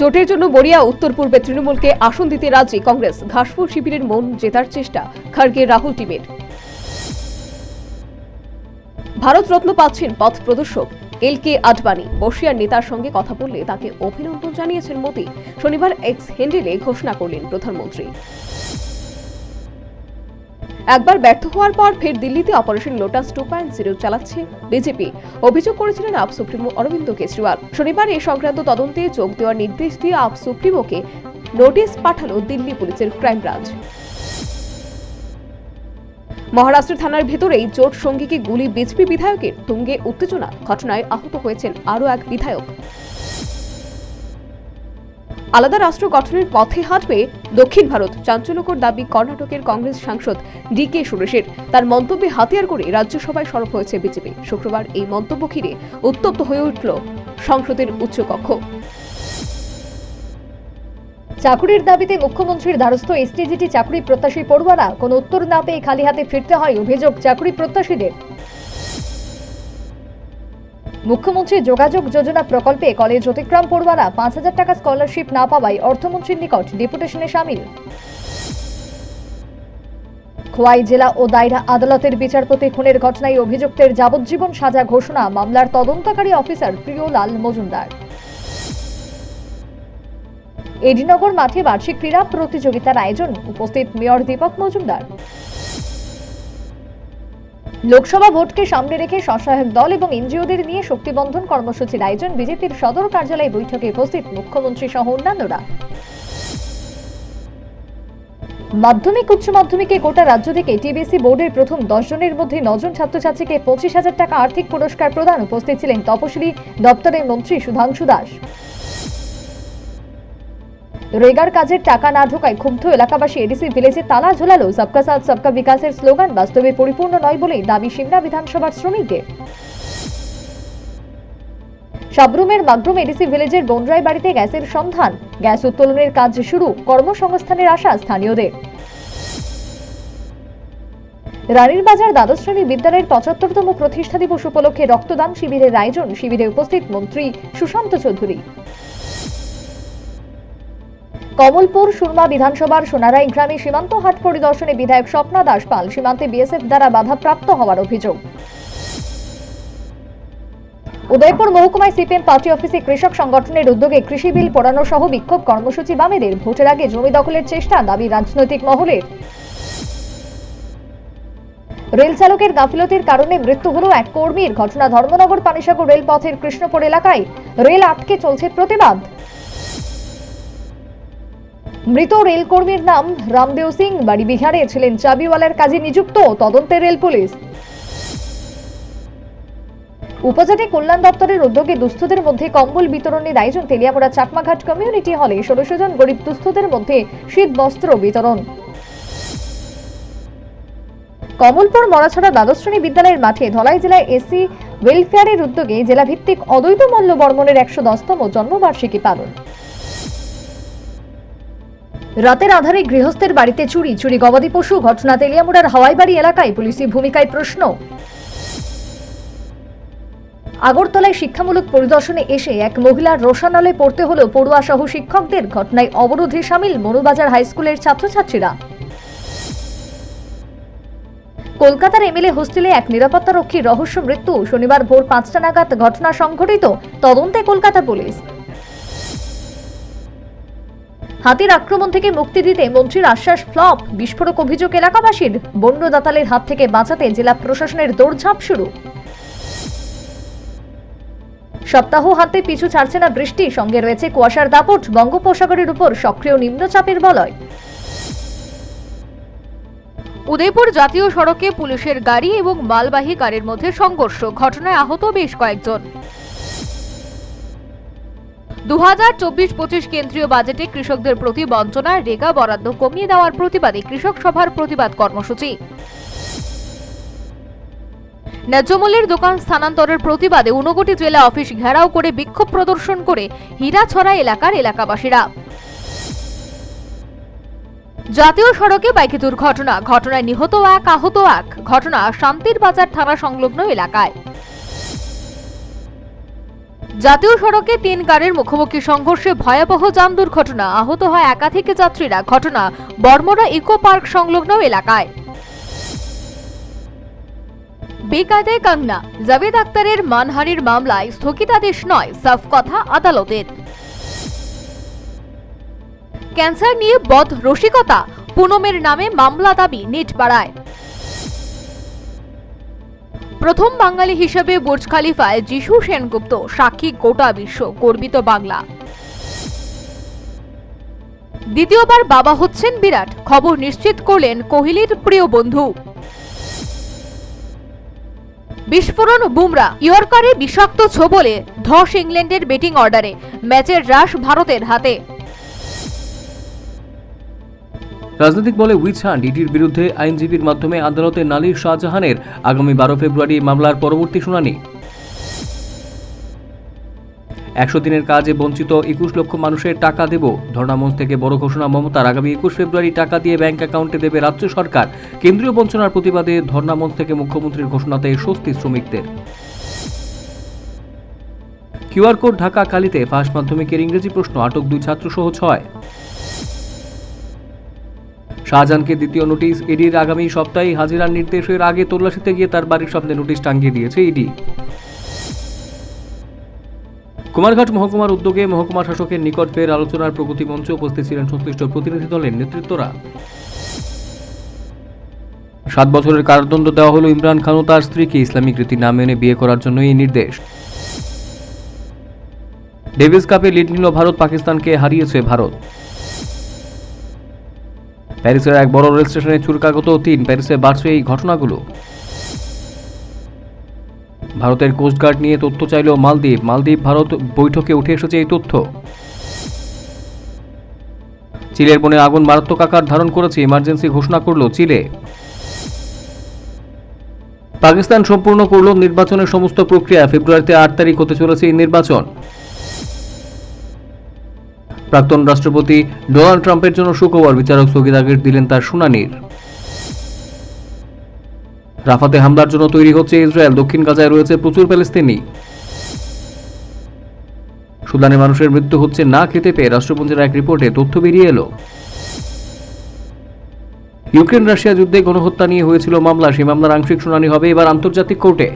জোটের জন্য বড়িয়া উত্তর পূর্বে তৃণমূলকে আসন দিতে রাজি কংগ্রেস। ঘাসফুল শিবিরের মন জেতার চেষ্টা খার্গে রাহুল টিমের। ভারতরত্ন পাচ্ছেন পথ প্রদর্শক এল.কে. আডবাণী। বর্ষিয়ার নেতার সঙ্গে কথা বললে তাকে অভিনন্দন জানিয়েছেন মোদি। শনিবার এক্স হ্যান্ডেলে ঘোষণা করলেন প্রধানমন্ত্রী। একবার ব্যর্থ হওয়ার পর ফের দিল্লিতে অপারেশন লোটাস 2.0 চালাচ্ছে বিজেপি, অভিযোগ করেছিলেন আপ সুপ্রিমো অরবিন্দ কেজরিওয়াল। শনিবার এ সংক্রান্ত তদন্তে যোগ দেওয়ার নির্দেশ দিয়ে আপ সুপ্রিমোকে নোটিশ পাঠালো দিল্লি পুলিশের ক্রাইম ব্রাঞ্চ। মহারাষ্ট্রের থানার ভেতরেই জোট সঙ্গীকে গুলি বিজেপি বিধায়কের, তুঙ্গে উত্তেজনা। ঘটনায় আহত হয়েছেন আরও এক বিধায়ক। আলাদা রাষ্ট্র গঠনের পথে হাঁটবে দক্ষিণ ভারত, চাঞ্চল্যকর দাবি কর্ণাটকের কংগ্রেস সাংসদ ডি.কে. সুরেশের। তার মন্তব্যে হাতিয়ার করে রাজ্যসভায় সরব হয়েছে বিজেপি। শুক্রবার এই মন্তব্য ঘিরে উত্তপ্ত হয়ে উঠল সংসদের উচ্চকক্ষ। চাকরির দাবিতে মুখ্যমন্ত্রীর দ্বারস্থ এসটিজিটি চাকরি প্রত্যাশী পড়ুয়ারা কোনো উত্তর না পেয়ে খালি হাতে ফিরতে হয় অভিযোগ চাকরি প্রত্যাশীদের। মুখ্যমন্ত্রী যোগাযোগ যোজনা প্রকল্পে কলেজ অতিক্রম পড়ুয়ারা 5,000 টাকা স্কলারশিপ না পাওয়ায় অর্থমন্ত্রীর নিকট ডেপুটেশনে সামিল। খোয়াই জেলা ও দায়রা আদালতের বিচারপতি খুনের ঘটনায় অভিযুক্তের যাবজ্জীবন সাজা ঘোষণা, মামলার তদন্তকারী অফিসার প্রিয়লাল মজুমদার। এডিনগর মাঠে বার্ষিক ক্রীড়া প্রতিযোগিতার আয়োজন, উপস্থিত মেয়র দীপক মজুমদার। লোকসভা ভোটকে সামনে রেখে স্বসহায়ক দল এবং এনজিওদের নিয়ে শক্তিবন্ধন কর্মসূচির আয়োজন, বিজেপির সদর কার্যালয়ে বৈঠকে উপস্থিত মুখ্যমন্ত্রী সহ অন্যান্যরা। মাধ্যমিক উচ্চ মাধ্যমিকে গোটা রাজ্য থেকে টিবিসি বোর্ডের প্রথম 10 জনের মধ্যে 9 জন ছাত্রছাত্রীকে 25,000 টাকা আর্থিক পুরস্কার প্রদান। উপস্থিত ছিলেন তপশিলি দপ্তরের মন্ত্রী সুধাংশু দাস। রেগার কাজের টাকা না ঢোকায় ক্ষুব্ধ এলাকাবাসী এডিসি ভিলেজে তালা ঝোলালো। সবকা সাথ সবকা বিকাশের স্লোগান বাস্তবে পরিপূর্ণ নয় বলেই দাবি সিমনা বিধানসভার শ্রমিকদের। সাবরুমের মাগরুম এডিসি ভিলেজের বনরাই বাড়িতে গ্যাসের সন্ধান, গ্যাস উত্তোলনের কাজ শুরু, কর্মসংস্থানের আশা স্থানীয়দের। রানীর বাজার দ্বাদশ শ্রেণী বিদ্যালয়ের 75তম প্রতিষ্ঠা দিবস উপলক্ষে রক্তদান শিবিরের আয়োজন, শিবিরে উপস্থিত মন্ত্রী সুশান্ত চৌধুরী। কমলপুর সুরমা বিধানসভার সোনারাই গ্রামে সীমান্ত হাট পরিদর্শনে বিধায়ক স্বপ্না দাস পাল। সীমান্তে বিএসএফ দ্বারা বাধাপ্রাপ্ত হওয়ার অভিযোগ। উদয়পুর মহকুমায় সিপিএম পার্টি অফিসে কৃষক সংগঠনের উদ্যোগে কৃষি বিল পোড়ানো সহ বিক্ষোভ কর্মসূচি বামেদের। ভোটের আগে জমি দখলের চেষ্টা, দাবি রাজনৈতিক মহলের। রেল চালকের গাফিলতির কারণে মৃত্যু হল এক কর্মীর। ঘটনা ধর্মনগর পানিসাগর রেলপথের কৃষ্ণপুর এলাকায়। রেল আটকে চলছে প্রতিবাদ। মৃত রেল কর্মীর নাম রামদেও সিং, বাড়ি বিহারে, ছিলেন চাবিওয়ালার কাজে নিযুক্ত। তদন্তে রেল পুলিশ। উপজাতি কল্যাণ দপ্তরের উদ্যোগে দুস্থদের মধ্যে কম্বল বিতরণের আয়োজন, তেলিয়ামুড়া চাকমাঘাট কমিউনিটি হলে 1600 জন গরিব দুস্থদের মধ্যে শীত বস্ত্র বিতরণ। কমলপুর মরাছড়া দ্বাদশ শ্রেণী বিদ্যালয়ের মাঠে ধলাই জেলায় এসি ওয়েলফেয়ারের উদ্যোগে জেলাভিত্তিক অদ্বৈত মল্ল বর্মনের 110তম জন্মবার্ষিকী পালন। রাতের আধারে গৃহস্থের বাড়িতে চুরি গবাদি পশু। ঘটনা তেলিয়ামুড়ার হাওয়াইবাড়ি এলাকায়, পুলিশি ভূমিকায় প্রশ্ন। আগরতলায় শিক্ষামূলক পরিদর্শনে এসে এক মহিলার রোষানলে পড়তে হলো পড়ুয়া সহ শিক্ষকদের। ঘটনায় অবরোধে সামিল মনুবাজার হাইস্কুলের ছাত্রছাত্রীরা। কলকাতার এমএলএ হোস্টেলে এক নিরাপত্তারক্ষীর রহস্য মৃত্যু। শনিবার ভোর 5টা নাগাদ ঘটনা সংঘটিত, তদন্তে কলকাতা পুলিশ। হাতির আক্রমণ থেকে মুক্তি দিতে মন্ত্রীর আশ্বাস ফ্লপ, বিস্ফোরক অভিযোগ এলাকাবাসীর। বন্য দাতালের হাত থেকে বাঁচাতে জেলা প্রশাসনের দৌড়ঝাঁপ শুরু। সপ্তাহ হাতে পিছু ছাড়ছে না বৃষ্টি, সঙ্গে রয়েছে কুয়াশার দাপট। বঙ্গোপসাগরের উপর সক্রিয় নিম্নচাপের বলয়। উদয়পুর জাতীয় সড়কে পুলিশের গাড়ি এবং মালবাহী গাড়ির মধ্যে সংঘর্ষ, ঘটনায় আহত বেশ কয়েকজন। 2024-25 কেন্দ্রীয় বাজেটে কৃষকদের প্রতি বঞ্চনা, রেগা বরাদ্দ কমিয়ে দেওয়ার প্রতিবাদে কৃষক সভার প্রতিবাদ কর্মসূচি। ন্যায্যমূল্যের দোকান স্থানান্তরের প্রতিবাদে ঊনকোটি জেলা অফিস ঘেরাও করে বিক্ষোভ প্রদর্শন করে হীরাছড়া এলাকার এলাকাবাসীরা। জাতীয় সড়কে বাইকে দুর্ঘটনা, ঘটনায় নিহত এক, আহত এক। ঘটনা শান্তির বাজার থানা সংলগ্ন এলাকায়। জাতীয় সড়কে 3 গাড়ির মুখোমুখি সংঘর্ষে ভয়াবহ যান দুর্ঘটনা, আহত হয় একাধিক যাত্রীরা। ঘটনা বর্মরা ইকো পার্ক সংলগ্ন এলাকায়। বেকায়দায় কাঙ্গনা, জাভেদ আক্তারের মানহানির মামলায় স্থগিতাদেশ নয়, সাফ কথা আদালতের। ক্যান্সার নিয়ে বদ রসিকতা, পুনমের নামে মামলা দাবি নিট পাড়ায়। প্রথম বাঙালি হিসেবে বুর্জ খলিফায় যিশু সেনগুপ্ত, সাক্ষী গোটা বিশ্ব, গর্বিত বাংলা। দ্বিতীয়বার বাবা হচ্ছেন বিরাট, খবর নিশ্চিত করলেন কোহলির প্রিয় বন্ধু। বিস্ফোরণ বুমরা, ইয়র্কারে বিষাক্ত ছোবলে ধস ইংল্যান্ডের ব্যাটিং অর্ডারে, ম্যাচের রাশ ভারতের হাতে। রাজনৈতিক বলে উইচ হান্ট, ইডির বিরুদ্ধে আইনজীবীর মাধ্যমে আদালতে নালিশ শাহজাহানের, আগামী 12 ফেব্রুয়ারি মামলার পরবর্তী শুনানি। 100 দিনের কাজে বঞ্চিত 21 লক্ষ মানুষের টাকা দেব, ধর্ণামঞ্চ থেকে বড় ঘোষণা মমতার। আগামী 21 ফেব্রুয়ারি টাকা দিয়ে ব্যাংক অ্যাকাউন্টে দেবে রাজ্য সরকার। কেন্দ্রীয় বঞ্চনার প্রতিবাদে ধর্ণামঞ্চ থেকে মুখ্যমন্ত্রীর ঘোষণাতে স্বস্তি শ্রমিকদের। কিউআর কোড ঢাকা কালিতে ফাঁস মাধ্যমিকের ইংরেজি প্রশ্ন, আটক 2 ছাত্র সহ 6। শাহজাহানকে দ্বিতীয় নোটিশ, ইডির আগামী সপ্তাহে হাজিরার নির্দেশের আগে তল্লাশিতে গিয়ে তার বাড়ির সামনে নোটিশ টাঙ্গিয়ে দিয়েছে ইডি। কুমারঘাট মহকুমার উদ্যোগে মহকুমা শাসকের নিকট ফের আলোচনার প্রগতি মঞ্চে উপস্থিত ছিলেন সংশ্লিষ্ট প্রতিনিধি দলের নেতৃত্বরা। 7 বছরের কারাদণ্ড দেওয়া হলো ইমরান খান ও তার স্ত্রীকে, ইসলামিক রীতি না মেনে বিয়ে করার জন্য এই নির্দেশ। ডেভিস কাপে লিড নিল ভারত, পাকিস্তানকে হারিয়েছে ভারত। প্যারিসের এক বড় রেল স্টেশনে চুরকাগত 3, প্যারিসে বাড়ছে এই ঘটনাগুলো। ভারতের কোস্টগার্ড নিয়ে তথ্য চাইল মালদ্বীপ ভারত বৈঠকে উঠে এসেছে এই তথ্য। চিলের বনে আগুন মারাত্মক আকার ধারণ করেছে, ইমার্জেন্সি ঘোষণা করল চিলে। পাকিস্তান সম্পূর্ণ করল নির্বাচনের সমস্ত প্রক্রিয়া, ফেব্রুয়ারিতে 8 তারিখ হতে চলেছে এই নির্বাচন। প্রাক্তন রাষ্ট্রপতি ডোনাল্ড ট্রাম্পের জন্য শুক্রবার বিচারক স্থগিতাদেশ দিলেন তার শুনানির। রাফাতে হামলার জন্য তৈরি হচ্ছে ইসরায়েল, দক্ষিণ গাজায় রয়েছে প্রচুর প্যালেস্তিনি। সুদানে মানুষের মৃত্যু হচ্ছে না খেতে পেয়ে, রাষ্ট্রপুঞ্জের এক রিপোর্টে তথ্য বেরিয়ে এলো। ইউক্রেন রাশিয়া যুদ্ধে গণহত্যা নিয়ে হয়েছিল মামলা, সেই মামলার আংশিক শুনানি হবে এবার আন্তর্জাতিক কোর্টে।